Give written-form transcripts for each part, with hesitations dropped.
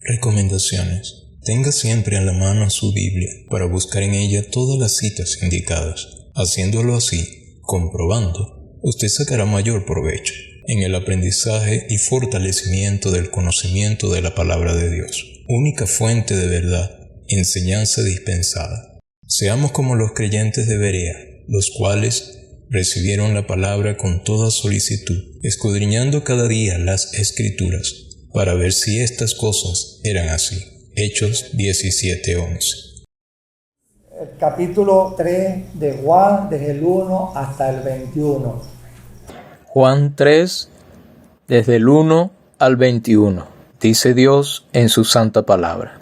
Recomendaciones. Tenga siempre a la mano su Biblia para buscar en ella todas las citas indicadas. Haciéndolo así, comprobando, usted sacará mayor provecho en el aprendizaje y fortalecimiento del conocimiento de la palabra de Dios, única fuente de verdad, enseñanza dispensada. Seamos como los creyentes de Berea, los cuales recibieron la palabra con toda solicitud, escudriñando cada día las Escrituras, para ver si estas cosas eran así. Hechos 17:11. El capítulo 3 de Juan, desde el 1 hasta el 21. Juan 3, desde el 1 al 21. Dice Dios en su santa palabra.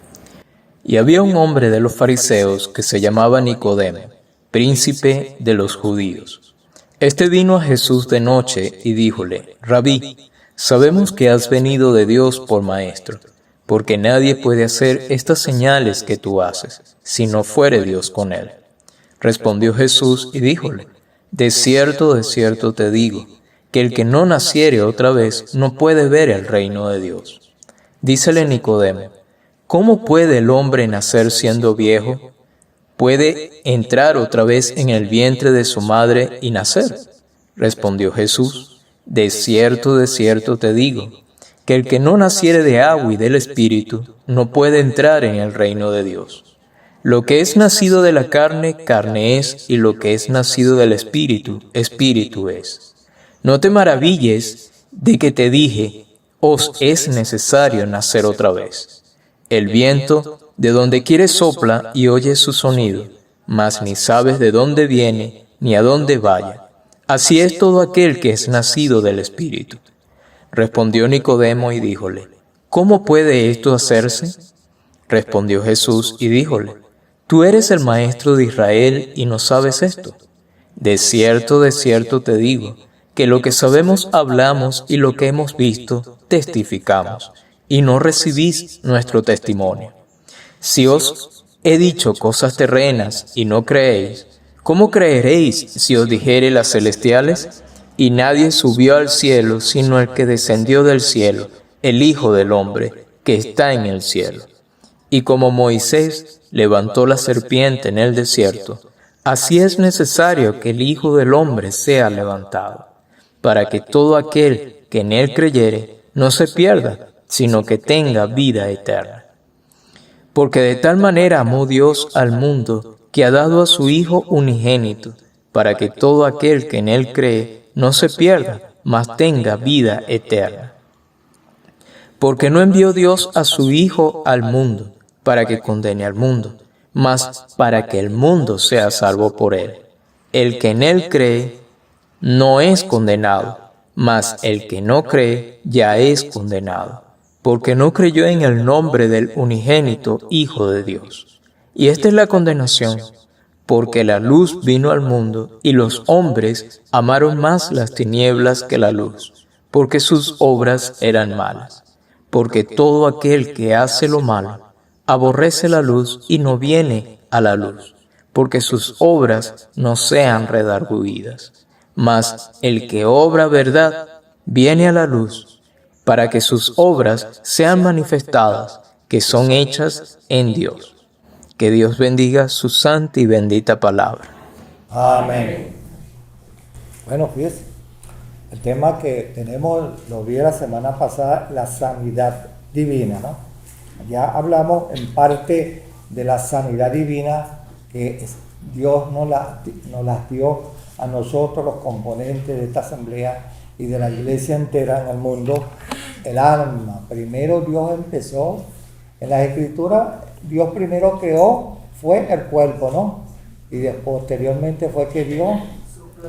Y había un hombre de los fariseos que se llamaba Nicodemo, príncipe de los judíos. Este vino a Jesús de noche y díjole: Rabí, sabemos que has venido de Dios por maestro, porque nadie puede hacer estas señales que tú haces, si no fuere Dios con él. Respondió Jesús y díjole: de cierto te digo, que el que no naciere otra vez no puede ver el reino de Dios. Dícele Nicodemo: ¿cómo puede el hombre nacer siendo viejo? ¿Puede entrar otra vez en el vientre de su madre y nacer? Respondió Jesús: de cierto te digo, que el que no naciere de agua y del Espíritu no puede entrar en el reino de Dios. Lo que es nacido de la carne, carne es, y lo que es nacido del Espíritu, Espíritu es. No te maravilles de que te dije: os es necesario nacer otra vez. El viento de donde quiere sopla y oyes su sonido, mas ni sabes de dónde viene ni a dónde vaya. Así es todo aquel que es nacido del Espíritu. Respondió Nicodemo y díjole: ¿cómo puede esto hacerse? Respondió Jesús y díjole: tú eres el maestro de Israel y no sabes esto. De cierto te digo, que lo que sabemos hablamos y lo que hemos visto testificamos, y no recibís nuestro testimonio. Si os he dicho cosas terrenas y no creéis, ¿cómo creeréis si os dijere las celestiales? Y nadie subió al cielo sino el que descendió del cielo, el Hijo del Hombre, que está en el cielo. Y como Moisés levantó la serpiente en el desierto, así es necesario que el Hijo del Hombre sea levantado, para que todo aquel que en él creyere no se pierda, sino que tenga vida eterna. Porque de tal manera amó Dios al mundo, que ha dado a su Hijo unigénito, para que todo aquel que en él cree no se pierda, mas tenga vida eterna. Porque no envió Dios a su Hijo al mundo, para que condene al mundo, mas para que el mundo sea salvo por él. El que en él cree no es condenado, mas el que no cree ya es condenado, porque no creyó en el nombre del unigénito Hijo de Dios. Y esta es la condenación, porque la luz vino al mundo, y los hombres amaron más las tinieblas que la luz, porque sus obras eran malas. Porque todo aquel que hace lo malo, aborrece la luz y no viene a la luz, porque sus obras no sean redargüidas. Mas el que obra verdad, viene a la luz, para que sus obras sean manifestadas, que son hechas en Dios. Que Dios bendiga su santa y bendita palabra. Amén. Bueno, fíjese, el tema que tenemos, lo vi la semana pasada, la sanidad divina, ¿no? Ya hablamos en parte de la sanidad divina que Dios nos las dio a nosotros, los componentes de esta asamblea y de la iglesia entera en el mundo. El alma, primero Dios empezó, en las escrituras, Dios primero creó, fue el cuerpo, ¿no? Y posteriormente fue que dio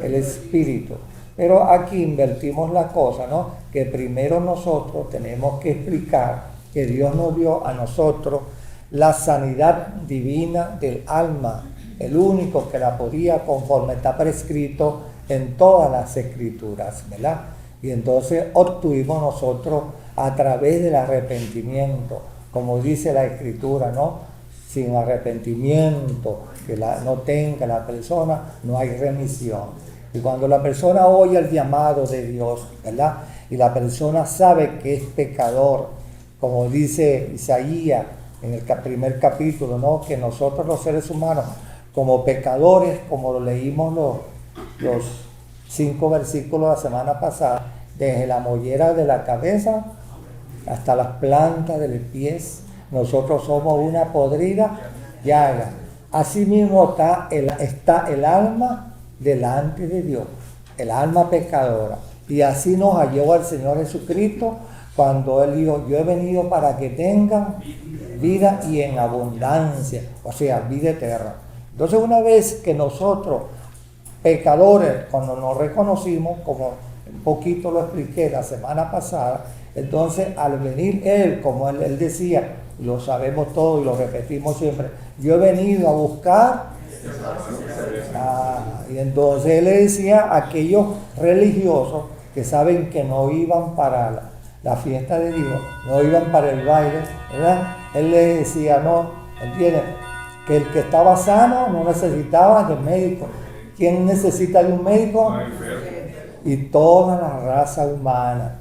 el espíritu. Pero aquí invertimos la cosa, ¿no? Que primero nosotros tenemos que explicar que Dios nos dio a nosotros la sanidad divina del alma, el único que la podía conforme está prescrito en todas las escrituras, ¿verdad? Y entonces obtuvimos nosotros a través del arrepentimiento, como dice la escritura, ¿no? Sin arrepentimiento que no tenga la persona, no hay remisión. Y cuando la persona oye el llamado de Dios, ¿verdad? Y la persona sabe que es pecador, como dice Isaías en el primer capítulo, ¿no? Que nosotros los seres humanos, como pecadores, como lo leímos los 5 versículos la semana pasada, desde la mollera de la cabeza hasta las plantas de los pies, nosotros somos una podrida llaga. Asimismo está el alma delante de Dios, el alma pecadora. Y así nos halló el Señor Jesucristo cuando Él dijo, yo he venido para que tengan vida y en abundancia, o sea, vida eterna. Entonces, una vez que nosotros, pecadores, cuando nos reconocimos, como un poquito lo expliqué la semana pasada, entonces al venir Él, como Él decía, lo sabemos todo y lo repetimos siempre, yo he venido a buscar, y entonces Él le decía a aquellos religiosos que saben que no iban para la fiesta de Dios, no iban para el baile, ¿verdad? Él le decía, no, ¿entienden? Que el que estaba sano no necesitaba de médico. ¿Quién necesita de un médico? Y toda la raza humana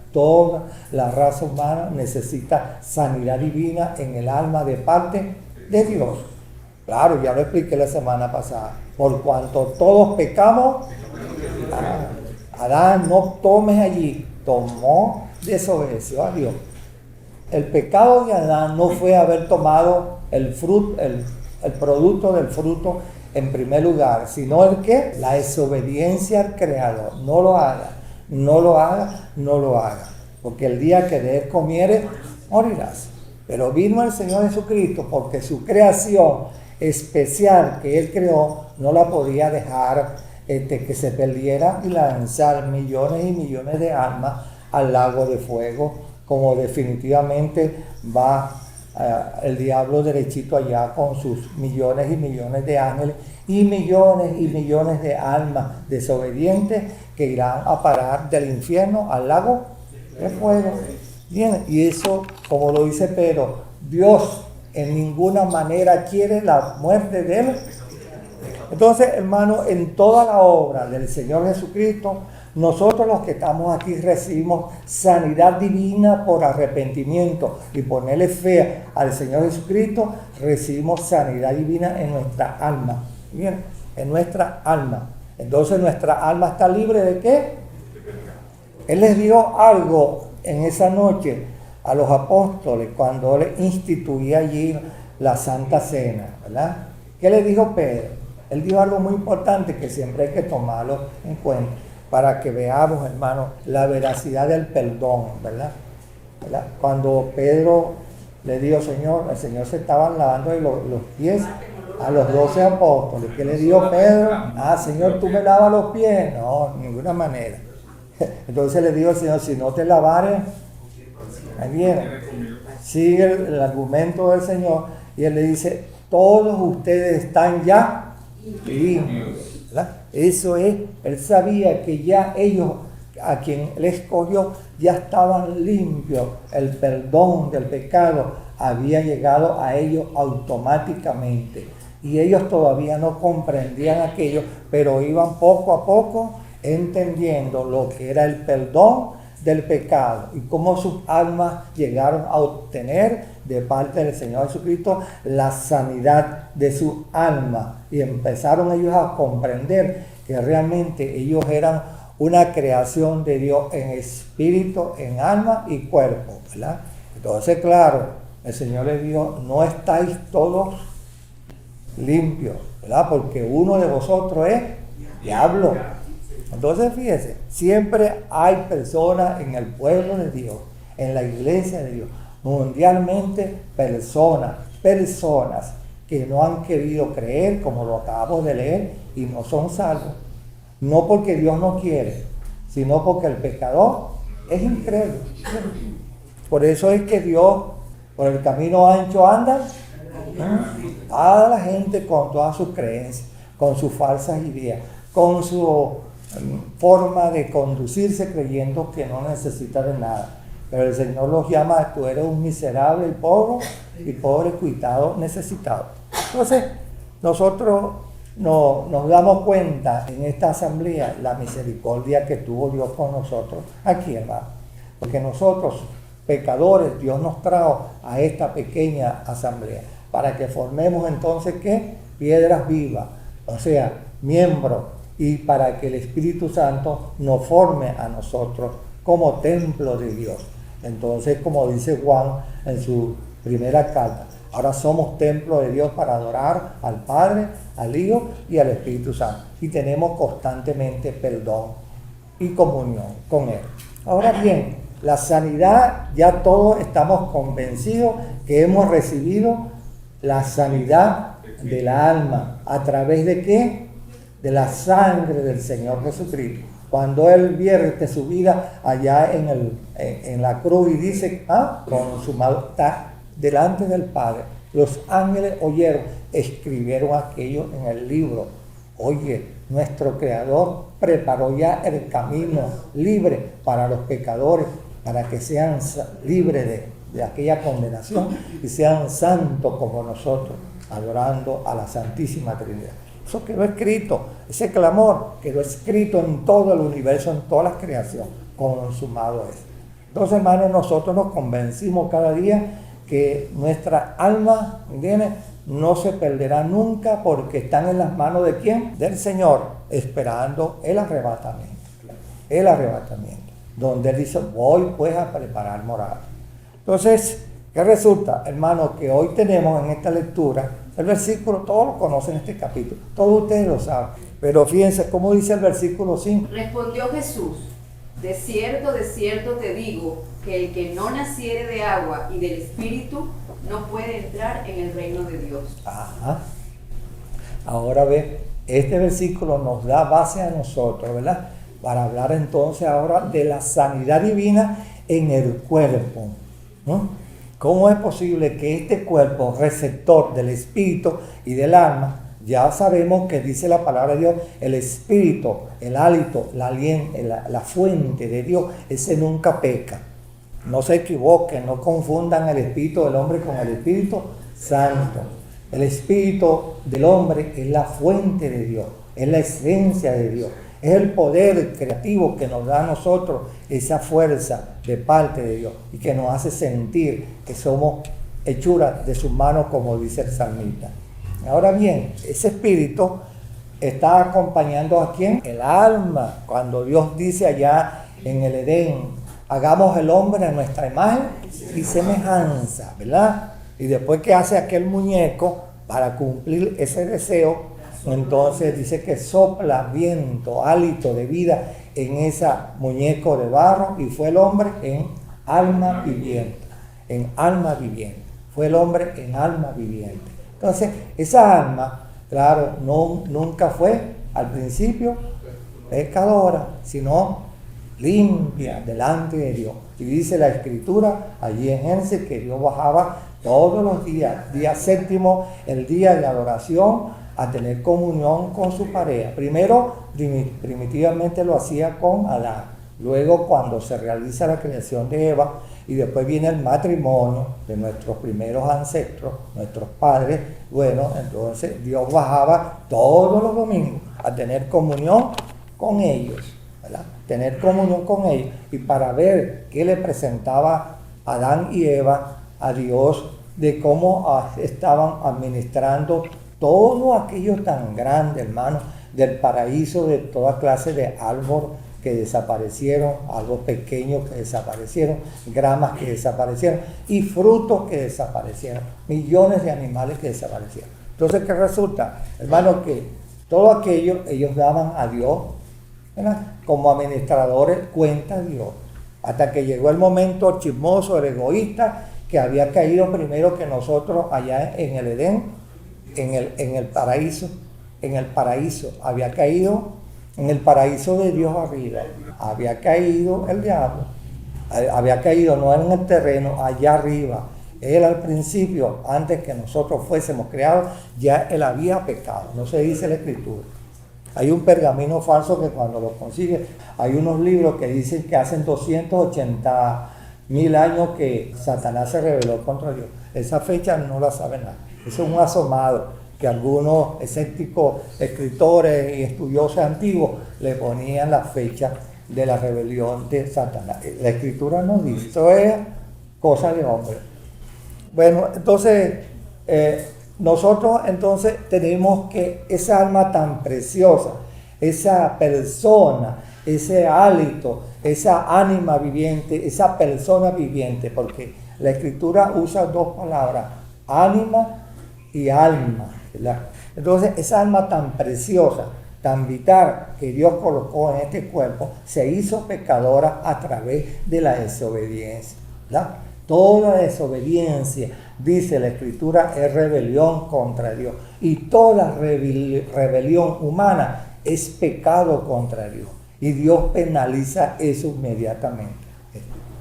necesita sanidad divina en el alma de parte de Dios. Claro, ya lo expliqué la semana pasada. Por cuanto todos pecamos, Adán, no tomes allí, tomó, desobedeció a Dios. El pecado de Adán no fue haber tomado el producto del fruto en primer lugar, sino el que la desobediencia al Creador. No lo haga, porque el día que de él comieres, morirás. Pero vino el Señor Jesucristo porque su creación especial que Él creó no la podía dejar que se perdiera y lanzar millones y millones de almas al lago de fuego, como definitivamente va el diablo derechito allá con sus millones y millones de ángeles y millones de almas desobedientes que irán a parar del infierno al lago de fuego. Bien, y eso, como lo dice Pedro, Dios en ninguna manera quiere la muerte de él. Entonces, hermano, en toda la obra del Señor Jesucristo, nosotros los que estamos aquí recibimos sanidad divina por arrepentimiento y ponerle fe al Señor Jesucristo, recibimos sanidad divina en nuestra alma. Bien, en nuestra alma. Entonces nuestra alma está libre ¿de qué? Él les dio algo en esa noche a los apóstoles cuando les instituía allí la Santa Cena, ¿verdad? ¿Qué le dijo Pedro? Él dijo algo muy importante que siempre hay que tomarlo en cuenta para que veamos, hermanos, la veracidad del perdón, ¿verdad? Cuando Pedro le dijo, Señor, el Señor se estaban lavando los pies a los 12 apóstoles. ¿Qué le dijo Pedro? Señor, ¿tú me lavas los pies? No, de ninguna manera. Entonces le dijo al Señor, si no te lavares, ahí viene. Sigue el argumento del Señor y Él le dice, todos ustedes están ya limpios, ¿verdad? Eso es, Él sabía que ya ellos, a quien Él escogió, ya estaban limpios. El perdón del pecado había llegado a ellos automáticamente. Y ellos todavía no comprendían aquello, pero iban poco a poco entendiendo lo que era el perdón del pecado y cómo sus almas llegaron a obtener de parte del Señor Jesucristo la sanidad de su alma. Y empezaron ellos a comprender que realmente ellos eran una creación de Dios en espíritu, en alma y cuerpo, ¿verdad? Entonces, claro, el Señor les dijo, no estáis todos limpios, ¿verdad? Porque uno de vosotros es diablo. Entonces, fíjese, siempre hay personas en el pueblo de Dios, en la iglesia de Dios, mundialmente personas que no han querido creer, como lo acabamos de leer, y no son salvos. No porque Dios no quiere, sino porque el pecador es incrédulo. Por eso es que Dios, por el camino ancho anda, a la gente con todas sus creencias, con sus falsas ideas, con su forma de conducirse creyendo que no necesita de nada. Pero el Señor los llama, tú eres un miserable y pobre, cuitado, necesitado. Entonces, nosotros nos damos cuenta en esta asamblea la misericordia que tuvo Dios con nosotros aquí, hermano. Porque nosotros pecadores, Dios nos trajo a esta pequeña asamblea para que formemos entonces, ¿qué? Piedras vivas, o sea, miembros, y para que el Espíritu Santo nos forme a nosotros como templo de Dios. Entonces, como dice Juan en su primera carta, ahora somos templo de Dios para adorar al Padre, al Hijo y al Espíritu Santo. Y tenemos constantemente perdón y comunión con Él. Ahora bien, la sanidad, ya todos estamos convencidos que hemos recibido la sanidad del alma. ¿A través de qué? De la sangre del Señor Jesucristo. Cuando Él vierte su vida allá en la cruz y dice, consumado está delante del Padre. Los ángeles oyeron, escribieron aquello en el libro. Oye, nuestro Creador preparó ya el camino libre para los pecadores, para que sean libres de aquella condenación y sean santos como nosotros, adorando a la Santísima Trinidad. Eso quedó escrito, ese clamor quedó escrito en todo el universo, en toda la creación, consumado es. Entonces, hermanos, nosotros nos convencimos cada día que nuestra alma, ¿entiendes?, no se perderá nunca porque están en las manos de ¿quién? Del Señor, esperando el arrebatamiento. El arrebatamiento, donde Él dice, voy pues a preparar morada. Entonces, ¿qué resulta, hermano? Que hoy tenemos en esta lectura el versículo, todos lo conocen este capítulo, todos ustedes lo saben, pero fíjense cómo dice el versículo 5. Respondió Jesús, de cierto te digo, que el que no naciere de agua y del Espíritu no puede entrar en el reino de Dios. Ajá. Ahora ve, este versículo nos da base a nosotros, ¿verdad? Para hablar entonces ahora de la sanidad divina en el cuerpo, ¿no? ¿Cómo es posible que este cuerpo receptor del espíritu y del alma, ya sabemos que dice la palabra de Dios, el espíritu, el hálito, la fuente de Dios, ese nunca peca? No se equivoquen, no confundan el espíritu del hombre con el Espíritu Santo. El espíritu del hombre es la fuente de Dios, es la esencia de Dios. Es el poder creativo que nos da a nosotros esa fuerza de parte de Dios y que nos hace sentir que somos hechuras de sus manos, como dice el salmista. Ahora bien, ese espíritu está acompañando ¿a quién? El alma. Cuando Dios dice allá en el Edén, hagamos el hombre a nuestra imagen y semejanza, ¿verdad? Y después que hace aquel muñeco para cumplir ese deseo, entonces dice que sopla viento, hálito de vida en ese muñeco de barro y fue el hombre en alma viviente, en alma viviente. Fue el hombre en alma viviente. Entonces, esa alma, claro, nunca fue al principio pecadora, sino limpia delante de Dios. Y dice la Escritura allí en Génesis que Dios bajaba todos los días, día séptimo, el día de adoración, a tener comunión con su pareja. Primero, primitivamente lo hacía con Adán. Luego, cuando se realiza la creación de Eva, y después viene el matrimonio de nuestros primeros ancestros, nuestros padres, bueno, entonces Dios bajaba todos los domingos a tener comunión con ellos, ¿verdad? Tener comunión con ellos, y para ver qué le presentaba Adán y Eva a Dios, de cómo estaban administrando todo aquello tan grande, hermano, del paraíso, de toda clase de árbol que desaparecieron, algo pequeños que desaparecieron, gramas que desaparecieron y frutos que desaparecieron, millones de animales que desaparecieron. Entonces, ¿qué resulta? Hermano, que todo aquello ellos daban a Dios, ¿verdad? Como administradores, cuenta a Dios, hasta que llegó el momento chismoso, el egoísta, que había caído primero que nosotros allá en el Edén, en el paraíso, había caído en el paraíso de Dios arriba, había caído el diablo, había caído no en el terreno, allá arriba. Él al principio, antes que nosotros fuésemos creados, ya él había pecado, no se dice la Escritura. Hay un pergamino falso que cuando lo consigue, hay unos libros que dicen que hacen 280.000 años que Satanás se rebeló contra Dios. Esa fecha no la sabe nadie. Eso es un asomado que algunos escépticos escritores y estudiosos antiguos le ponían la fecha de la rebelión de Satanás. La Escritura no dice, eso es cosa de hombre. Bueno, entonces, nosotros entonces tenemos que esa alma tan preciosa, esa persona, ese hálito, esa ánima viviente, esa persona viviente, porque la Escritura usa dos palabras, ánima y alma, ¿verdad? Entonces, esa alma tan preciosa, tan vital que Dios colocó en este cuerpo, se hizo pecadora a través de la desobediencia, ¿verdad? Toda desobediencia, dice la Escritura, es rebelión contra Dios. Y toda rebelión humana es pecado contra Dios. Y Dios penaliza eso inmediatamente.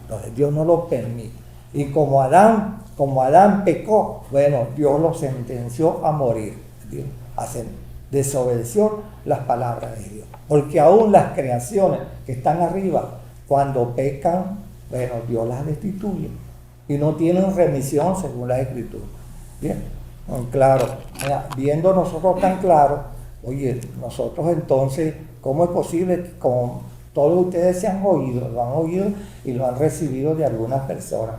Entonces Dios no lo permite. Y como Adán pecó, bueno, Dios lo sentenció a morir. Dios desobedeció las palabras de Dios. Porque aún las creaciones que están arriba, cuando pecan, bueno, Dios las destituye. Y no tienen remisión según la Escritura. Bien, claro, viendo nosotros tan claro, oye, nosotros entonces, ¿cómo es posible que con todos ustedes se han oído, lo han oído y lo han recibido de algunas personas?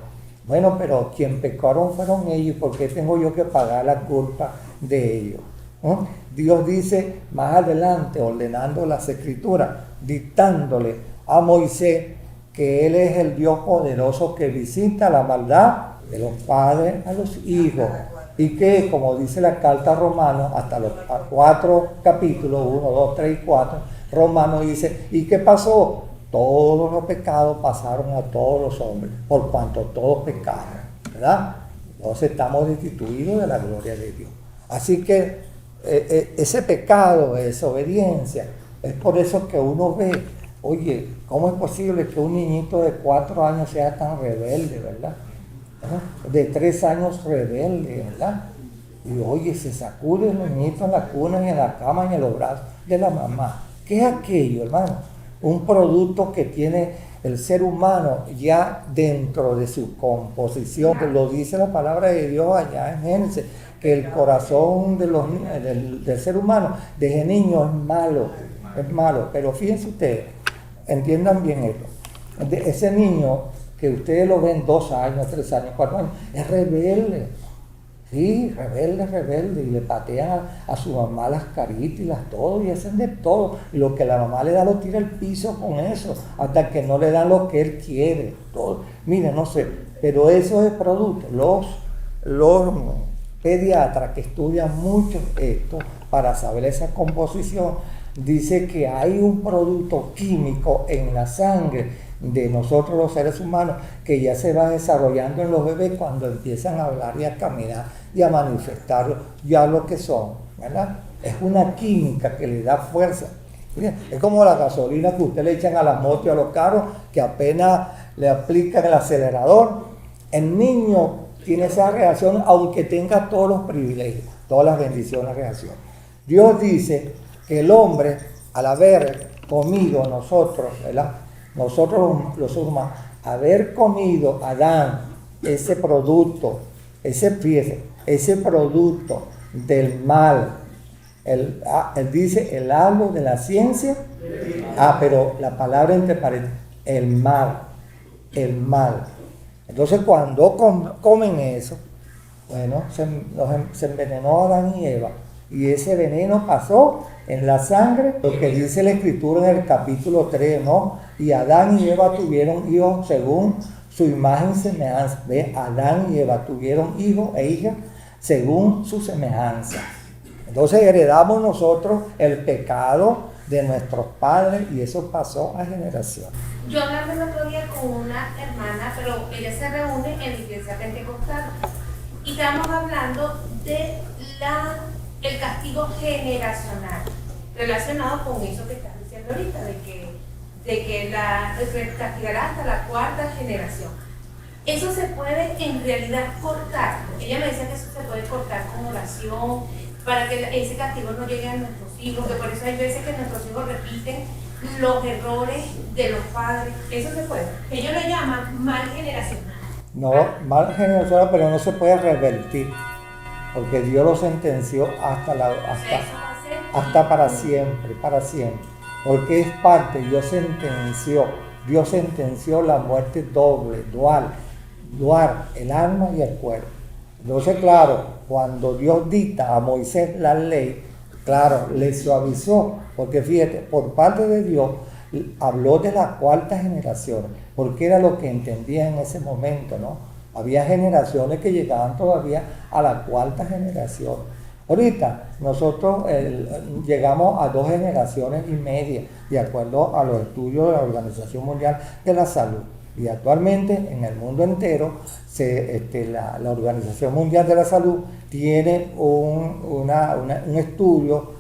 Bueno, pero quien pecaron fueron ellos, ¿por qué tengo yo que pagar la culpa de ellos? ¿No? Dios dice más adelante, ordenando las Escrituras, dictándole a Moisés que Él es el Dios poderoso que visita la maldad de los padres a los hijos. Y que, como dice la carta a Romanos, hasta los 4 capítulos, 1, 2, 3 y 4, Romanos dice, ¿y qué pasó? Todos los pecados pasaron a todos los hombres, por cuanto todos pecaron, ¿verdad? Entonces estamos destituidos de la gloria de Dios. Así que ese pecado de desobediencia, es por eso que uno ve, oye, ¿cómo es posible que un niñito de 4 años sea tan rebelde, verdad? De 3 años rebelde, ¿verdad? Y oye, se sacude el niñito en la cuna y en la cama y en los brazos de la mamá. ¿Qué es aquello, hermano? Un producto que tiene el ser humano ya dentro de su composición, que lo dice la palabra de Dios allá en Génesis, que el corazón del ser humano, desde niño, es malo. Pero fíjense ustedes, entiendan bien esto. Ese niño que ustedes lo ven 2 años, 3 años, 4 años, es rebelde. Sí, rebelde. Y le patean a su mamá las caritas y todo, y hacen de todo. Y lo que la mamá le da lo tira al piso con eso, hasta que no le dan lo que él quiere. Todo. Miren, no sé, pero eso es producto. Los pediatras que estudian mucho esto para saber esa composición, dice que hay un producto químico en la sangre de nosotros los seres humanos que ya se va desarrollando en los bebés cuando empiezan a hablar y a caminar y a manifestar ya lo que son, ¿verdad? Es una química que le da fuerza. Miren, es como la gasolina que usted le echan a las motos y a los carros, que apenas le aplican el acelerador. El niño tiene esa reacción aunque tenga todos los privilegios, todas las bendiciones, reacción. Dios dice que el hombre, al haber comido nosotros, ¿verdad? Nosotros los humanos, haber comido Adán, ese producto, ese producto del mal, él dice el árbol de la ciencia, pero la palabra entre paréntesis, el mal. Entonces cuando comen eso, bueno, se envenenó Adán y Eva, y ese veneno pasó en la sangre, lo que dice la Escritura en el capítulo 3, ¿no? Y Adán y Eva tuvieron hijos según su imagen y semejanza. ¿Ve? Adán y Eva tuvieron hijos e hijas según su semejanza. Entonces heredamos nosotros el pecado de nuestros padres y eso pasó a generación. Yo hablaba el otro día con una hermana, pero ella se reúne en la iglesia pentecostal y estamos hablando de el castigo generacional relacionado con eso que estás diciendo ahorita, de que castigará hasta la 4ª generación. Eso se puede en realidad cortar. Ella me decía que eso se puede cortar con oración para que ese castigo no llegue a nuestros hijos, que por eso hay veces que nuestros hijos repiten los errores de los padres. Eso se puede. Ellos lo llaman mal generacional. No, mal generacional, pero no se puede revertir, porque Dios lo sentenció hasta para siempre, porque es parte. Dios sentenció la muerte doble, dual, individuar el alma y el cuerpo. Entonces, claro, cuando Dios dicta a Moisés la ley, claro, le suavizó, porque fíjate, por parte de Dios habló de la cuarta generación, porque era lo que entendía en ese momento, ¿no? Había generaciones que llegaban todavía a la cuarta generación. Ahorita nosotros llegamos a 2 generaciones y media, de acuerdo a los estudios de la Organización Mundial de la Salud. Y actualmente en el mundo entero la Organización Mundial de la Salud tiene un estudio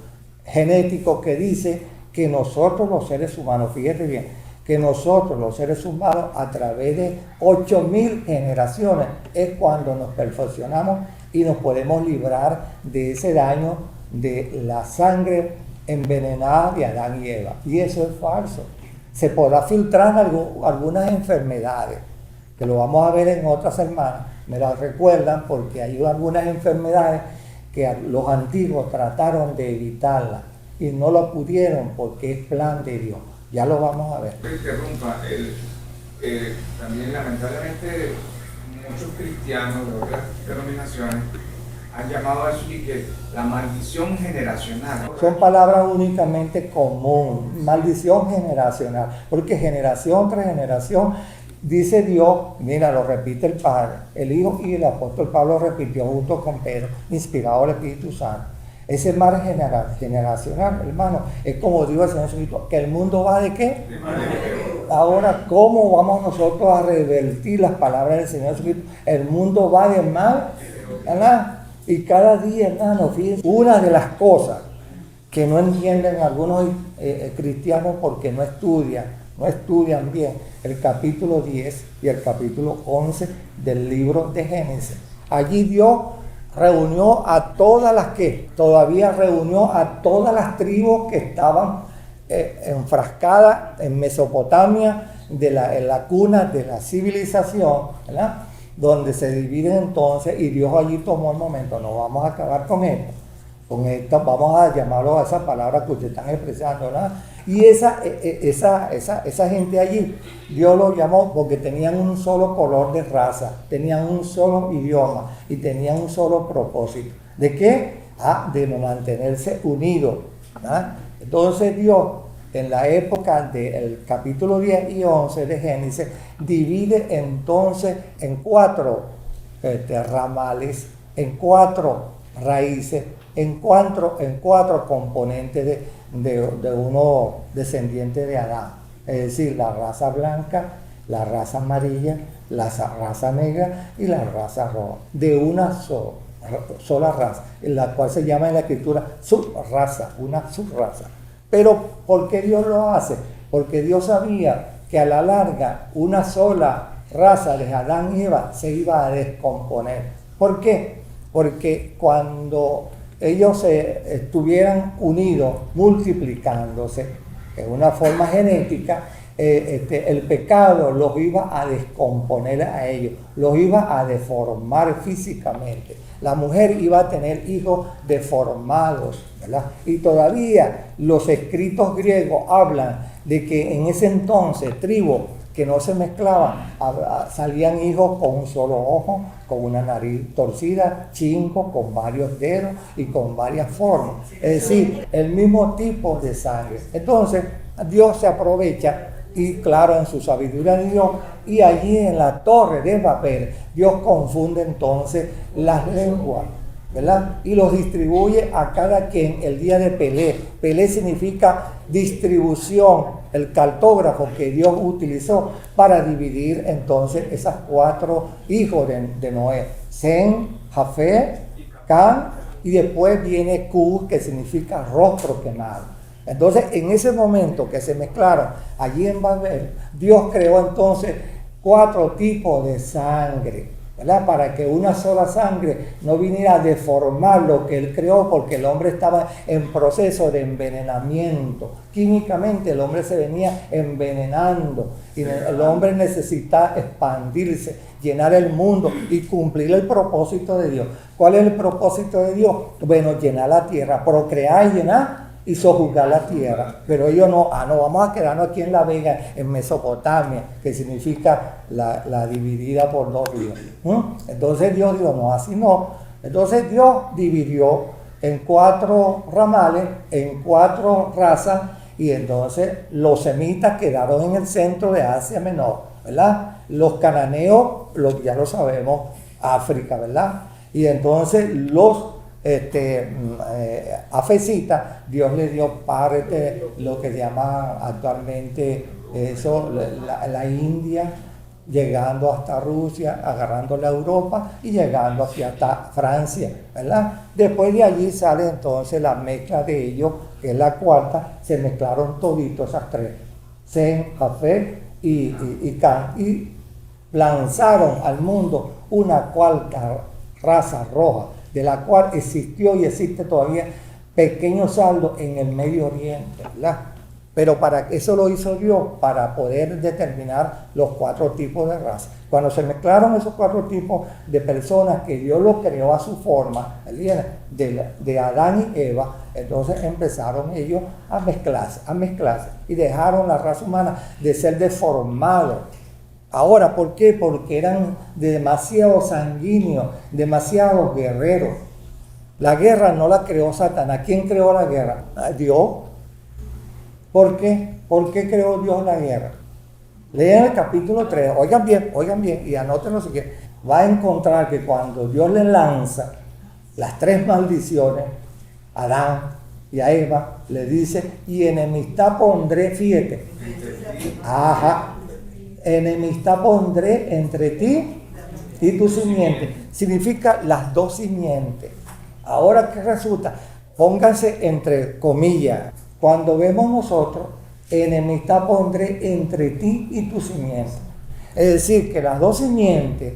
genético que dice que nosotros los seres humanos, fíjate bien, que nosotros los seres humanos a través de 8.000 generaciones es cuando nos perfeccionamos y nos podemos librar de ese daño de la sangre envenenada de Adán y Eva. Y eso es falso. Se podrá filtrar algunas enfermedades, que lo vamos a ver en otras semanas, me las recuerdan porque hay algunas enfermedades que los antiguos trataron de evitarlas y no lo pudieron porque es plan de Dios. Ya lo vamos a ver. Interrumpa, también lamentablemente muchos cristianos de otras denominaciones han llamado a eso y que la maldición generacional. Son palabras únicamente comunes, maldición generacional, porque generación tras generación, dice Dios, mira, lo repite el Padre, el Hijo y el apóstol Pablo repitió junto con Pedro, inspirado del Espíritu Santo. Ese mal generacional, hermano, es como dijo el Señor Jesucristo, que el mundo va ¿de qué? Ahora, ¿cómo vamos nosotros a revertir las palabras del Señor Jesucristo? El mundo va de mal, ¿verdad? Y cada día, hermano, fíjense, una de las cosas que no entienden algunos cristianos porque no estudian bien el capítulo 10 y el capítulo 11 del libro de Génesis. Allí Dios reunió a todas las tribus que estaban enfrascadas en Mesopotamia, en la cuna de la civilización, ¿verdad? Donde se dividen entonces, y Dios allí tomó el momento, no vamos a acabar con esto, vamos a llamarlo a esa palabra que ustedes están expresando, ¿verdad? Y esa gente allí, Dios lo llamó porque tenían un solo color de raza, tenían un solo idioma y tenían un solo propósito. ¿De qué? De mantenerse unidos, ¿verdad? Entonces Dios, en la época del capítulo 10 y 11 de Génesis, divide entonces en 4 ramales, en 4 raíces, en 4 componentes de uno descendiente de Adán. Es decir, la raza blanca, la raza amarilla, la raza negra y la raza roja. De una sola raza, en la cual se llama en la escritura subraza, una subraza. Pero ¿por qué Dios lo hace? Porque Dios sabía que a la larga una sola raza de Adán y Eva se iba a descomponer. ¿Por qué? Porque cuando ellos estuvieran unidos, multiplicándose en una forma genética, el pecado los iba a descomponer a ellos, los iba a deformar físicamente. La mujer iba a tener hijos deformados, ¿verdad? Y todavía los escritos griegos hablan de que en ese entonces tribus que no se mezclaban, salían hijos con un solo ojo, con una nariz torcida, chincos, con varios dedos y con varias formas. Es decir, el mismo tipo de sangre. Entonces, Dios se aprovecha y claro, en su sabiduría de Dios, y allí en la torre de Babel, Dios confunde entonces las lenguas, ¿verdad? Y los distribuye a cada quien el día de Pelé. Pelé significa distribución, el cartógrafo que Dios utilizó para dividir entonces esas 4 hijos de Noé: Sem, Jafet, Can, y después viene Cus, que significa rostro quemado. Entonces, en ese momento que se mezclaron allí en Babel, Dios creó entonces 4 tipos de sangre, ¿verdad? Para que una sola sangre no viniera a deformar lo que Él creó, porque el hombre estaba en proceso de envenenamiento. Químicamente el hombre se venía envenenando y el hombre necesita expandirse, llenar el mundo y cumplir el propósito de Dios. ¿Cuál es el propósito de Dios? Bueno, llenar la tierra, procrear y llenar y sojuzgar la tierra. Pero ellos no, vamos a quedarnos aquí en La Vega, en Mesopotamia, que significa la dividida por dos ríos. Entonces Dios dijo, no, así no. Entonces Dios dividió en 4 ramales, en 4 razas, y entonces los semitas quedaron en el centro de Asia Menor, ¿verdad? Los cananeos, ya lo sabemos, África, ¿verdad? Y entonces los afesitas, Dios le dio parte, lo que se llama actualmente eso, la India, llegando hasta Rusia, agarrando la Europa y llegando hacia hasta Francia, ¿verdad? Después de allí sale entonces la mezcla de ellos, que es la cuarta, se mezclaron toditos esas 3, Sem, Jafet y Can, y lanzaron al mundo una cuarta raza roja, de la cual existió y existe todavía pequeño saldo en el Medio Oriente, ¿verdad? Pero para eso lo hizo Dios, para poder determinar los 4 tipos de razas. Cuando se mezclaron esos 4 tipos de personas que Dios los creó a su forma, de Adán y Eva, entonces empezaron ellos a mezclarse y dejaron la raza humana de ser deformados. Ahora, ¿por qué? Porque eran demasiado sanguíneos, demasiado guerreros. La guerra no la creó Satanás. ¿Quién creó la guerra? Dios. ¿Por qué? ¿Por qué creó Dios la guerra? Lean el capítulo 3, oigan bien, y anótenlo si quieren. Va a encontrar que cuando Dios le lanza las 3 maldiciones a Adán y a Eva, le dice, y enemistad pondré, fíjate. Enemistad pondré entre ti y tu simiente. Significa las 2 simientes. Ahora, ¿qué resulta? Pónganse entre comillas. Cuando vemos nosotros, enemistad pondré entre ti y tu simiente. Es decir, que las 2 simientes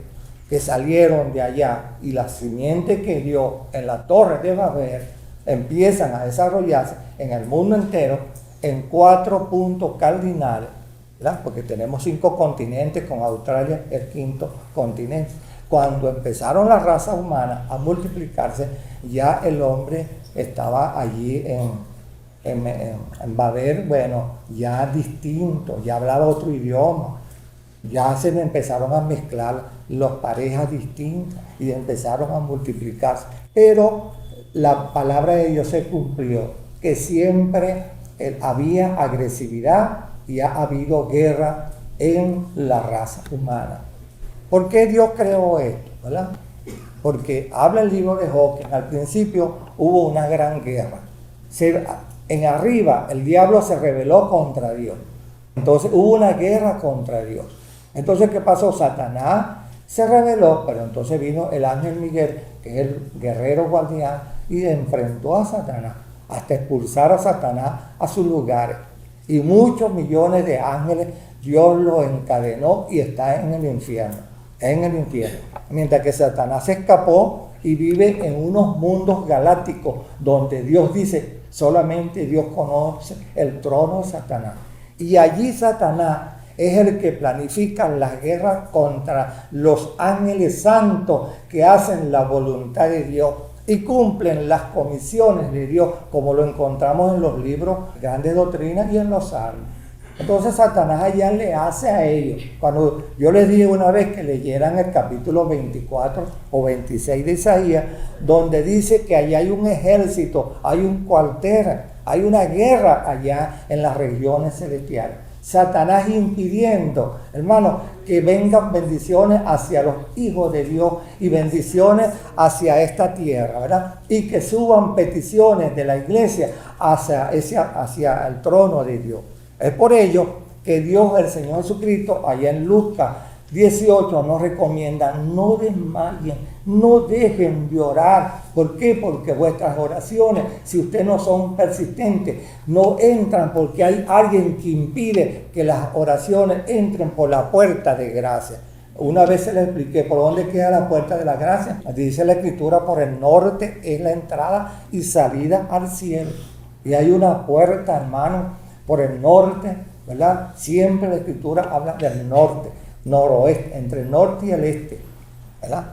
que salieron de allá y la simiente que dio en la torre de Babel empiezan a desarrollarse en el mundo entero en 4 puntos cardinales, ¿verdad? Porque tenemos 5 continentes, con Australia el 5º continente. Cuando empezaron las razas humanas a multiplicarse, ya el hombre estaba allí en Babel, bueno, ya distinto, ya hablaba otro idioma, ya se empezaron a mezclar las parejas distintas y empezaron a multiplicarse. Pero la palabra de Dios se cumplió, que siempre había agresividad y ha habido guerra en la raza humana. ¿Por qué Dios creó esto? ¿Verdad? Porque habla el libro de Job que al principio hubo una gran guerra. En arriba el diablo se rebeló contra Dios. Entonces hubo una guerra contra Dios. Entonces, ¿qué pasó? Satanás se rebeló, pero entonces vino el ángel Miguel, que es el guerrero guardián, y enfrentó a Satanás, hasta expulsar a Satanás a sus lugares. Y muchos millones de ángeles Dios los encadenó y está en el infierno. Mientras que Satanás se escapó y vive en unos mundos galácticos donde Dios dice, solamente Dios conoce el trono de Satanás. Y allí Satanás es el que planifica las guerras contra los ángeles santos que hacen la voluntad de Dios y cumplen las comisiones de Dios, como lo encontramos en los libros Grandes Doctrinas y en los Salmos. Entonces Satanás allá le hace a ellos. Cuando yo les dije una vez que leyeran el capítulo 24 o 26 de Isaías, donde dice que allá hay un ejército, hay un cuartel, hay una guerra allá en las regiones celestiales. Satanás impidiendo, hermano, que vengan bendiciones hacia los hijos de Dios y bendiciones hacia esta tierra, ¿verdad? Y que suban peticiones de la iglesia hacia el trono de Dios. Es por ello que Dios, el Señor Jesucristo, allá en Lucas 18 nos recomienda: no desmayen, no dejen de orar. ¿Por qué? Porque vuestras oraciones, si ustedes no son persistentes, no entran, porque hay alguien que impide que las oraciones entren por la puerta de gracia. Una vez se les expliqué por dónde queda la puerta de la gracia. Dice la Escritura: por el norte es la entrada y salida al cielo. Y hay una puerta, hermano, por el norte, ¿verdad? Siempre la Escritura habla del norte, noroeste, entre el norte y el este, ¿verdad?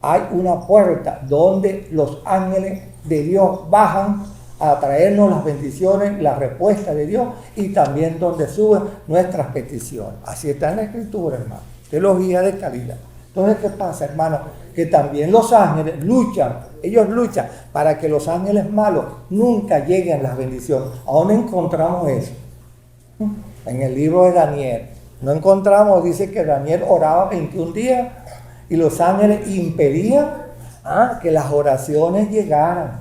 Hay una puerta donde los ángeles de Dios bajan a traernos las bendiciones, la respuesta de Dios y también donde suben nuestras peticiones. Así está en la Escritura, hermano. Teología de calidad. Entonces, ¿qué pasa, hermano? Que también los ángeles luchan, ellos luchan para que los ángeles malos nunca lleguen las bendiciones. ¿A dónde encontramos eso? En el libro de Daniel. No encontramos, dice que Daniel oraba 21 días y los ángeles impedían que las oraciones llegaran.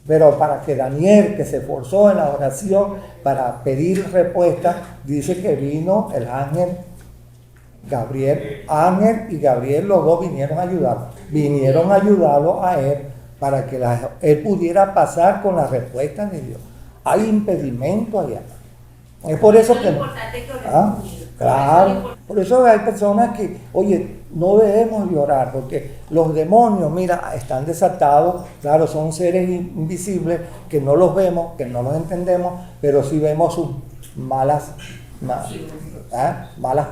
Pero para que Daniel, que se esforzó en la oración para pedir respuesta, dice que vino el ángel Gabriel, Ángel y Gabriel, los dos vinieron a ayudarlo. Vinieron a ayudarlo a él para que él pudiera pasar con la respuesta de Dios. Hay impedimento allá. Es por eso que... Claro, por eso hay personas que, oye, no debemos llorar, porque los demonios, mira, están desatados. Claro, son seres invisibles que no los vemos, que no los entendemos, pero sí vemos sus malas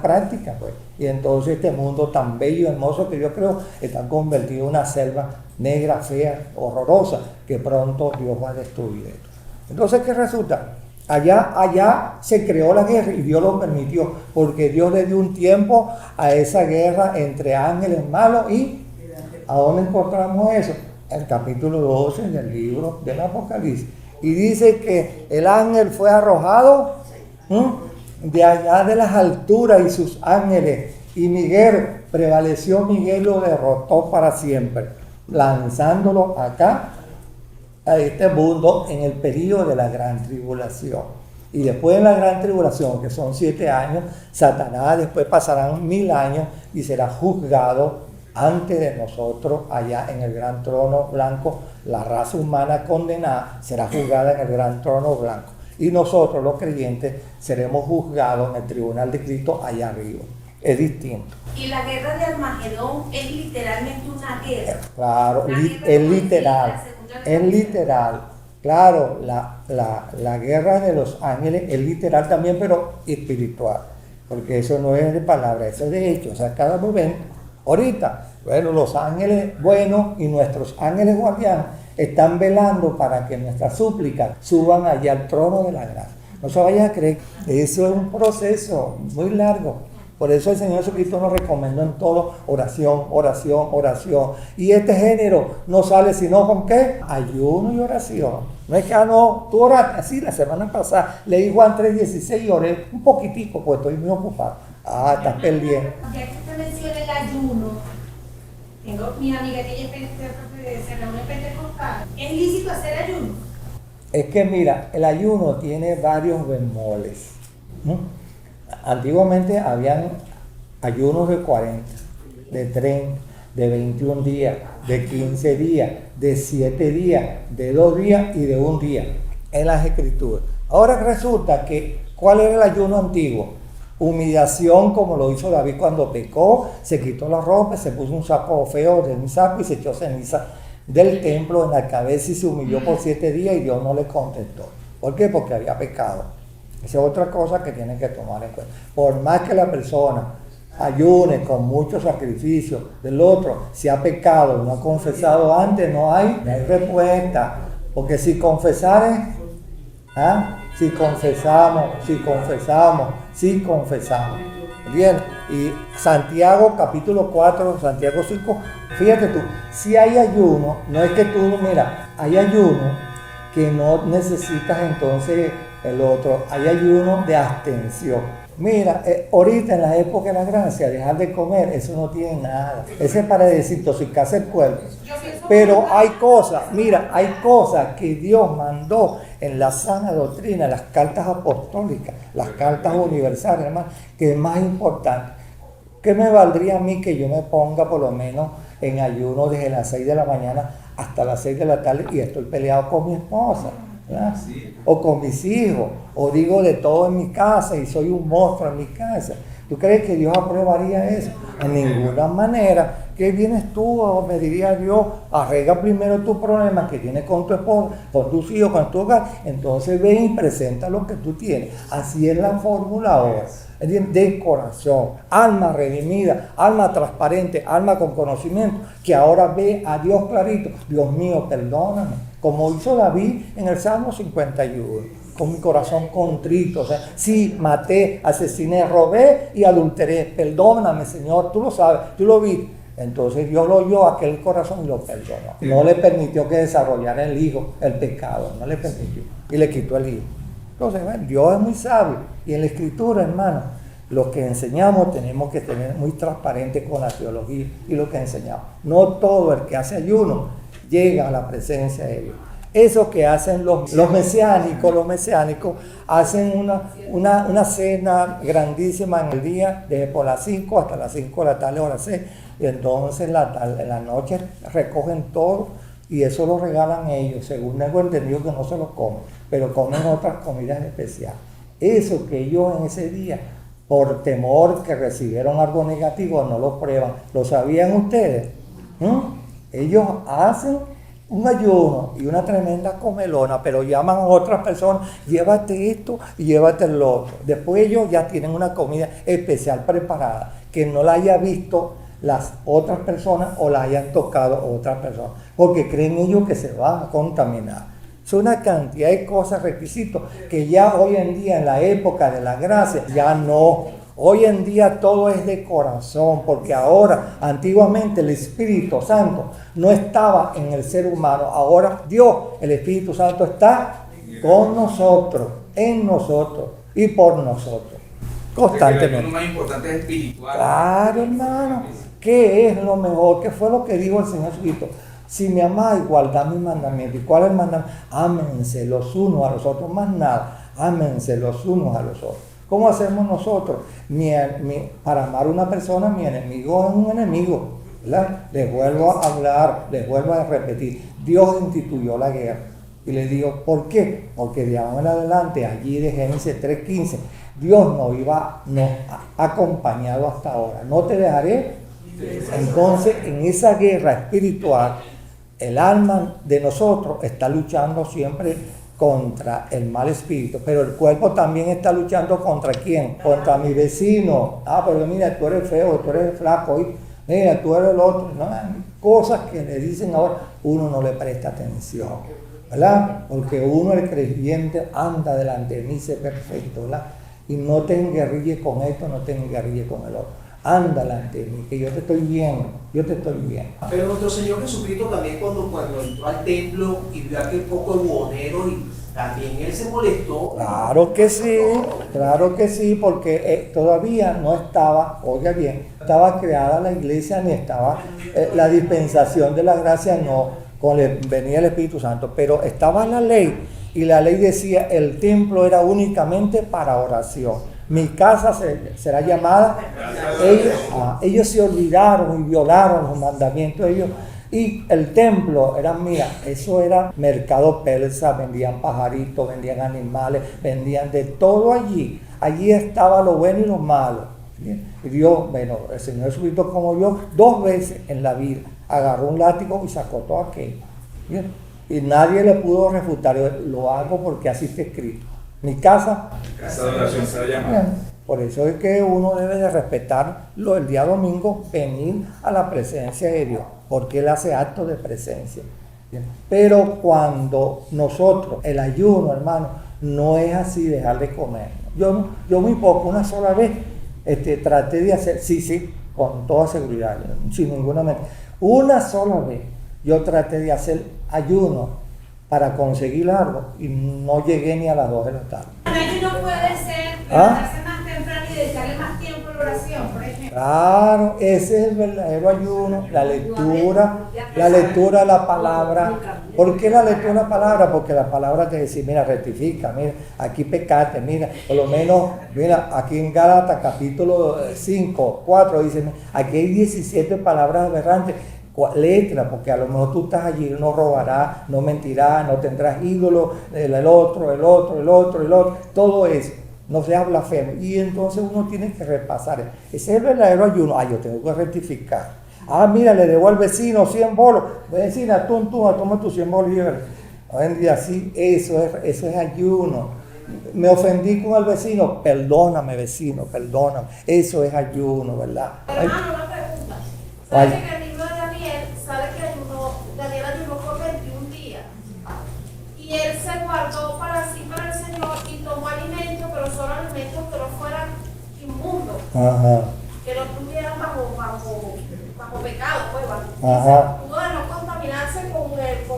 prácticas, pues. Y entonces este mundo tan bello y hermoso que yo creo está convertido en una selva negra, fea, horrorosa, que pronto Dios va a destruir esto. Entonces, ¿qué resulta? Allá se creó la guerra y Dios lo permitió, porque Dios le dio un tiempo a esa guerra entre ángeles malos. ¿Y a dónde encontramos eso? El capítulo 12 del libro del Apocalipsis. Y dice que el ángel fue arrojado de allá de las alturas y sus ángeles, y Miguel prevaleció, Miguel lo derrotó para siempre, lanzándolo acá a este mundo en el periodo de la gran tribulación. Y después de la gran tribulación, que son 7 años, Satanás después pasarán 1000 años y será juzgado antes de nosotros allá en el gran trono blanco. La raza humana condenada será juzgada en el gran trono blanco. Y nosotros, los creyentes, seremos juzgados en el tribunal de Cristo allá arriba. Es distinto. Y la guerra de Armagedón es literalmente una guerra. Claro, es literal. Es literal. Claro, la guerra de los ángeles es literal también, pero espiritual. Porque eso no es de palabra, eso es de hecho. O sea, cada momento. Ahorita, bueno, los ángeles buenos y nuestros ángeles guardianes están velando para que nuestras súplicas suban allá al trono de la gracia. No se vaya a creer, eso es un proceso muy largo. Por eso el Señor Jesucristo nos recomendó en todo oración, oración, oración. Y este género no sale sino con ¿qué? Ayuno y oración. No es que, no, tú oraste así la semana pasada, leí Juan 3:16 y oré un poquitico, pues estoy muy ocupado. Estás perdiendo. Ya que usted menciona el ayuno, tengo mi amiga que ella se reúne pentecostal. ¿Es lícito hacer ayuno? Es que mira, el ayuno tiene varios bemoles. Antiguamente habían ayunos de 40, de 30, de 21 días, de 15 días, de 7 días, de 2 días y de 1 día en las Escrituras. Ahora resulta que, ¿cuál era el ayuno antiguo? Humillación, como lo hizo David cuando pecó, se quitó la ropa, se puso un saco feo de un saco y se echó ceniza del templo en la cabeza y se humilló por 7 días y Dios no le contestó. ¿Por qué? Porque había pecado. Esa es otra cosa que tienen que tomar en cuenta. Por más que la persona ayune con mucho sacrificio del otro, si ha pecado y no ha confesado antes, no hay respuesta. Porque si confesamos, Bien, y Santiago capítulo 4, Santiago 5, fíjate tú, si hay ayuno, no es que tú, mira, hay ayuno que no necesitas entonces el otro, hay ayuno de abstención. Mira, ahorita en la época de la gracia, dejar de comer, eso no tiene nada. Ese es para desintoxicarse el cuerpo. Pero hay cosas, mira, hay cosas que Dios mandó en la sana doctrina, las cartas apostólicas, las cartas universales, hermano, que es más importante. ¿Qué me valdría a mí que yo me ponga por lo menos en ayuno desde las 6 de la mañana hasta las 6 de la tarde y estoy peleado con mi esposa? Sí. O con mis hijos, o digo de todo en mi casa y soy un monstruo en mi casa. ¿Tú crees que Dios aprobaría eso? En ninguna manera. ¿Qué vienes tú? O me diría Dios, arregla primero tu problema que tienes con tu esposa, con tus hijos, con tu hogar. Entonces ven y presenta lo que tú tienes. Así es la fórmula ahora. De corazón, alma redimida, alma transparente, alma con conocimiento, que ahora ve a Dios clarito. Dios mío, perdóname. como hizo David en el Salmo 51, con mi corazón contrito. O sea, sí, maté, asesiné, robé y adulteré. Perdóname, Señor, tú lo sabes, tú lo viste. Entonces Dios lo oyó aquel corazón y lo perdonó. No le permitió que desarrollara el hijo, el pecado, no le permitió. Y le quitó el hijo. Entonces, bueno, Dios es muy sabio. Y en la Escritura, hermano, lo que enseñamos tenemos que tener muy transparente con la teología y lo que enseñamos. No todo el que hace ayuno llega a la presencia de Dios. Eso que hacen los mesiánicos hacen una cena grandísima en el día, desde por las 5 hasta las 5 de la tarde, hora 6, y entonces en la noche recogen todo y eso lo regalan ellos, según tengo entendido que no se lo comen, pero comen otras comidas especiales. Eso que ellos en ese día, por temor que recibieron algo negativo, no lo prueban. ¿Lo sabían ustedes? Ellos hacen un ayuno y una tremenda comelona, pero llaman a otras personas, llévate esto y llévate lo otro. Después ellos ya tienen una comida especial preparada, que no la haya visto las otras personas o la hayan tocado otras personas, porque creen ellos que se van a contaminar. Es una cantidad de cosas, requisitos, que ya hoy en día, en la época de la gracia, ya no. Hoy en día todo es de corazón, porque ahora, antiguamente el Espíritu Santo no estaba en el ser humano. Ahora Dios, el Espíritu Santo, está con nosotros, en nosotros y por nosotros, constantemente. Lo más importante es espiritual. Claro, hermano. ¿Qué es lo mejor? ¿Qué fue lo que dijo el Señor Jesucristo? Si me amáis, guardad mis mandamientos. ¿Y cuál es el mandamiento? Ámense los unos a los otros, más nada. Ámense los unos a los otros. ¿Cómo hacemos nosotros? Para amar a una persona, mi enemigo es un enemigo, ¿verdad? Les vuelvo a hablar, les vuelvo a repetir. Dios instituyó la guerra. Y les digo, ¿por qué? Porque de ahora en adelante, allí de Génesis 3:15, Dios nos ha acompañado hasta ahora. No te dejaré. Entonces, en esa guerra espiritual, el alma de nosotros está luchando siempre contra el mal espíritu, pero el cuerpo también está luchando ¿contra quién? Contra mi vecino. Pero mira, tú eres feo, tú eres flaco, mira, tú eres el otro. ¿No? Cosas que le dicen ahora, uno no le presta atención, ¿verdad? Porque uno, el creyente, anda delante de mí, sé perfecto, ¿verdad? Y no te enguerrilles con esto, no te enguerrilles con el otro. Anda delante de mí, que yo te estoy viendo, yo te estoy viendo. Pero nuestro Señor Jesucristo también cuando entró al templo y vio aquel poco de buhoneros, y también Él se molestó. Claro que sí, porque todavía no estaba, oiga bien, estaba creada la iglesia, ni estaba la dispensación de la gracia, no, venía el Espíritu Santo, pero estaba la ley, y la ley decía, el templo era únicamente para oración. Mi casa será llamada. Ellos se olvidaron y violaron los mandamientos de ellos. Y el templo era, eso era mercado persa, vendían pajaritos, vendían animales, vendían de todo allí. Allí estaba lo bueno y lo malo. Y Dios, el Señor Jesucristo, como vio 2 veces en la vida, agarró un látigo y sacó todo aquello. ¿Bien? Y nadie le pudo refutar. Yo lo hago porque así está escrito. Mi casa de oración será llamada. Por eso es que uno debe de respetarlo el día domingo, venir a la presencia de Dios, porque Él hace actos de presencia. ¿Bien? Pero cuando nosotros, el ayuno, hermano, no es así dejar de comer. Yo muy poco, una sola vez, traté de hacer, sí, con toda seguridad, sin ninguna mente. Una sola vez yo traté de hacer ayuno para conseguir algo y no llegué ni a las 2 de la tarde. El ayuno puede ser levantarse más temprano y dedicarle más tiempo a la oración, por ejemplo. Claro, ese es el verdadero ayuno, la lectura de la palabra. ¿Por qué la lectura de la palabra? Porque la palabra te dice, mira, rectifica, mira, aquí pecaste, mira, por lo menos, mira, aquí en Gálatas capítulo 5, 4, dice, aquí hay 17 palabras aberrantes. Letra, porque a lo mejor tú estás allí, no robarás, no mentirás, no tendrás ídolos, el otro, todo eso, no seas blasfemo. Y entonces uno tiene que repasar. Ese es el verdadero ayuno. Yo tengo que rectificar. Mira, le debo al vecino 100 bolos. Vecina, tú, toma tus 100 bolos y hoy en día sí, eso es ayuno. Me ofendí con el vecino, perdóname vecino, perdóname. Eso es ayuno, ¿verdad? Pero hermano, una pregunta. ¿Sabes que en el libro de Daniel, Daniel ayunó por 21 días? alimentos que no fueran inmundos, Ajá. que no estuvieran bajo pecado, pues, Ajá. pudo no contaminarse con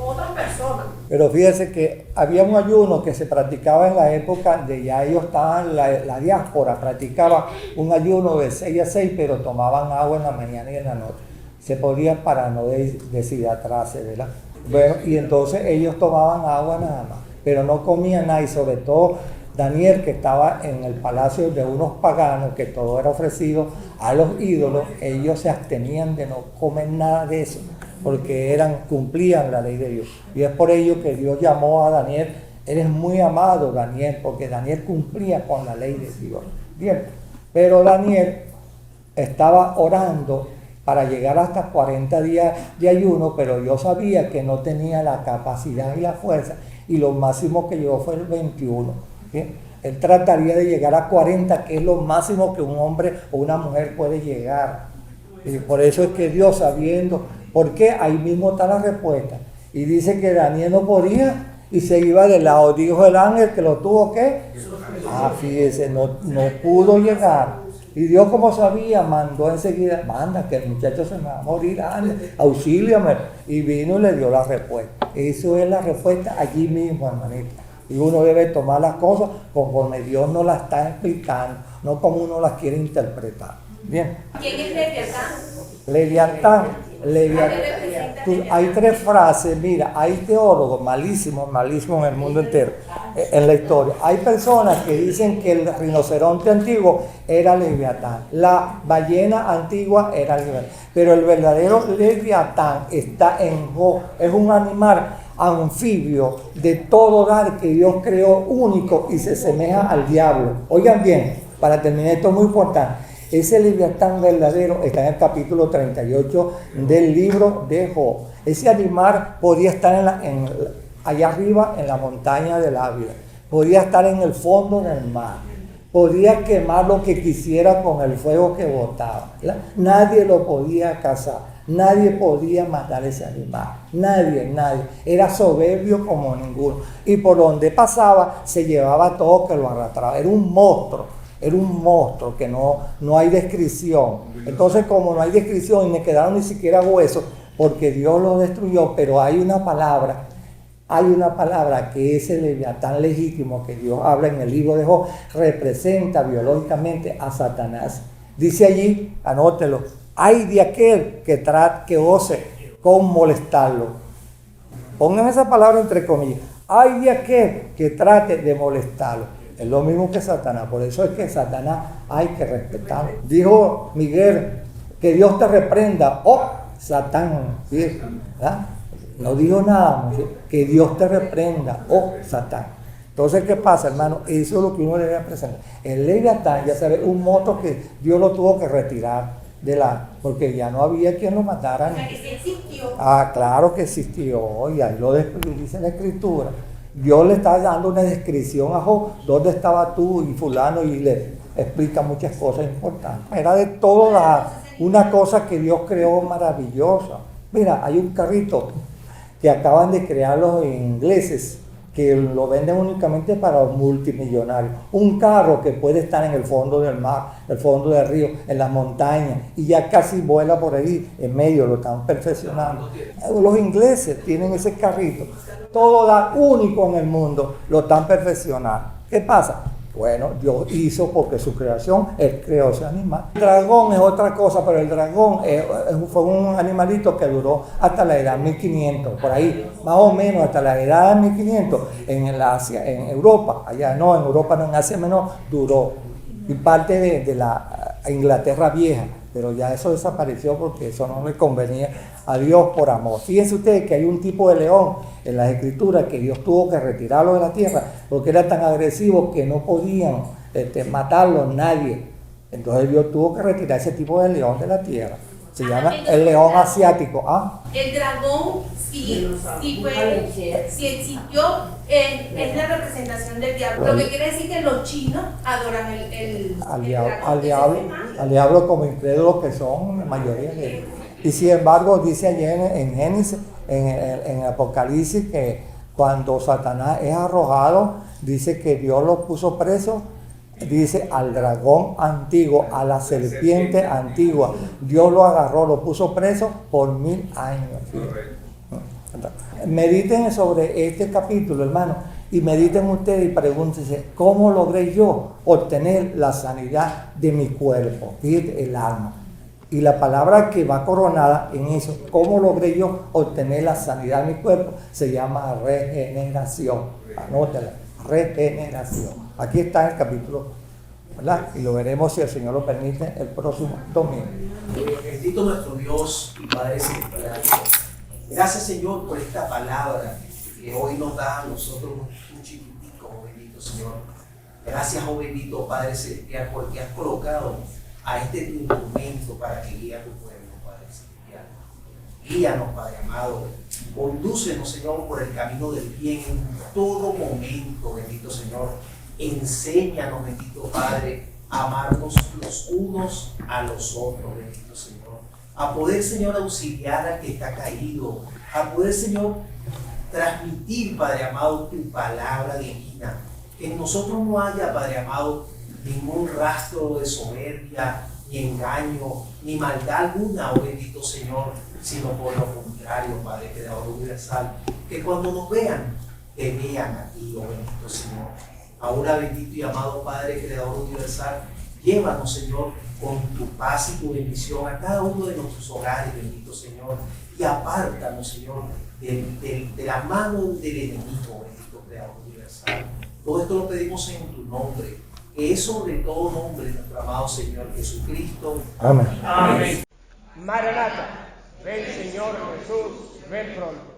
otras personas. Pero fíjese que había un ayuno que se practicaba en la época de ya ellos estaban, la diáspora practicaba un ayuno de 6 a 6, pero tomaban agua en la mañana y en la noche. Se podía para no deshidratarse, ¿verdad? Bueno, y entonces ellos tomaban agua nada más, pero no comían nada, y sobre todo Daniel, que estaba en el palacio de unos paganos, que todo era ofrecido a los ídolos, ellos se abstenían de no comer nada de eso, porque cumplían la ley de Dios. Y es por ello que Dios llamó a Daniel, eres muy amado Daniel, porque Daniel cumplía con la ley de Dios. Bien, pero Daniel estaba orando para llegar hasta 40 días de ayuno, pero yo sabía que no tenía la capacidad y la fuerza, y lo máximo que llegó fue el 21. ¿Bien? Él trataría de llegar a 40, que es lo máximo que un hombre o una mujer puede llegar. Y por eso es que Dios, sabiendo, porque ahí mismo está la respuesta. Y dice que Daniel no podía y se iba de lado. Dijo el ángel que lo tuvo que. Fíjese, no pudo llegar. Y Dios, como sabía, mandó enseguida, manda que el muchacho se me va a morir, auxíliame. Y vino y le dio la respuesta. Eso es la respuesta allí mismo, hermanito. Y uno debe tomar las cosas conforme Dios nos las está explicando, no como uno las quiere interpretar. Bien. ¿Quién es Leviatán? Leviatán. ¿A qué Hay 3 frases, mira, hay teólogos malísimos en el mundo entero, en la historia. Hay personas que dicen que el rinoceronte antiguo era Leviatán, la ballena antigua era Leviatán, pero el verdadero Leviatán está en Job, es un animal anfibio de todo dar que Dios creó único y se asemeja al diablo. Oigan bien, para terminar, esto es muy importante. Ese Leviatán verdadero está en el capítulo 38 del libro de Job. Ese animal podía estar allá arriba en la montaña del Ávila, podía estar en el fondo del mar, podía quemar lo que quisiera con el fuego que botaba. Nadie lo podía cazar. Nadie podía matar ese animal, nadie, era soberbio como ninguno, y por donde pasaba se llevaba todo que lo arrastraba, era un monstruo que no hay descripción. Entonces, como no hay descripción y me quedaron ni siquiera huesos, porque Dios lo destruyó, pero hay una palabra que es el Leviatán legítimo que Dios habla en el libro de Job, representa biológicamente a Satanás. Dice allí, anótelo, hay de aquel que ose con molestarlo. Pongan esa palabra entre comillas. Hay de aquel que trate de molestarlo. Es lo mismo que Satanás. Por eso es que Satanás hay que respetarlo. Dijo Miguel, que Dios te reprenda. ¡Oh, Satán! ¿Verdad? No dijo nada, que Dios te reprenda. ¡Oh, Satán! Entonces, ¿qué pasa, hermano? Eso es lo que uno debe presentar. El Leviatán, ya sabes, un monstruo que Dios lo tuvo que retirar porque ya no había quien lo matara. O sea, que sí existió. Claro que existió, y ahí lo dice la Escritura. Dios le está dando una descripción a Job, ¿dónde estaba tú y fulano? Y le explica muchas cosas importantes. Era de todo una cosa que Dios creó maravillosa. Mira, hay un carrito que acaban de crear los ingleses, que lo venden únicamente para los multimillonarios. Un carro que puede estar en el fondo del mar, el fondo del río, en las montañas, y ya casi vuela por ahí, en medio, lo están perfeccionando. Los ingleses tienen ese carrito, todo único en el mundo, lo están perfeccionando. ¿Qué pasa? Bueno, Dios hizo porque su creación, Él creó ese animal. El dragón es otra cosa, pero el dragón fue un animalito que duró hasta la edad 1500, por ahí, más o menos hasta la edad 1500, en Asia, en Europa, allá no, en Europa no, en Asia Menor, duró. Y parte de la Inglaterra vieja, pero ya eso desapareció porque eso no le convenía a Dios por amor. Fíjense ustedes que hay un tipo de león en las Escrituras que Dios tuvo que retirarlo de la tierra porque era tan agresivo que no podían matarlo nadie. Entonces Dios tuvo que retirar ese tipo de león de la tierra. Se llama el león asiático. El dragón sí existió, es la representación del diablo. Lo que quiere decir que los chinos adoran al diablo como incrédulos que son la mayoría de ellos. Y sin embargo dice ayer en Génesis, en Apocalipsis, que cuando Satanás es arrojado, dice que Dios lo puso preso dice al dragón antiguo, a la serpiente antigua. Dios lo agarró, lo puso preso por 1000 años. Mediten sobre este capítulo, hermano, y mediten ustedes y pregúntense, ¿cómo logré yo obtener la sanidad de mi cuerpo? Fíjate, el alma. Y la palabra que va coronada en eso, ¿cómo logré yo obtener la sanidad de mi cuerpo? Se llama regeneración. Anótala, regeneración. Aquí está en el capítulo, ¿verdad? Y lo veremos, si el Señor lo permite, el próximo domingo. Bendito nuestro Dios y Padre Celestial. Gracias, Señor, por esta palabra que hoy nos da a nosotros un chiquitico, oh bendito Señor. Gracias, oh bendito Padre Celestial, porque has colocado a este tu instrumento para que guíe a tu pueblo, Padre Celestial. Guíanos, Padre amado. Condúcenos, Señor, por el camino del bien en todo momento, bendito Señor. Enséñanos, bendito Padre, a amarnos los unos a los otros, bendito Señor. A poder, Señor, auxiliar al que está caído. A poder, Señor, transmitir, Padre amado, tu palabra divina. Que en nosotros no haya, Padre amado, ningún rastro de soberbia, ni engaño, ni maldad alguna, oh bendito Señor, sino por lo contrario, Padre Creador universal, que cuando nos vean, te vean a ti, oh bendito Señor. Ahora, bendito y amado Padre Creador universal, llévanos, Señor, con tu paz y tu bendición a cada uno de nuestros hogares, bendito Señor, y apártanos, Señor, de la mano del enemigo, bendito Creador universal. Todo esto lo pedimos en tu nombre, que es sobre todo nombre nuestro amado Señor Jesucristo. Amén. Amén. Maranata, ven Señor Jesús, ven pronto.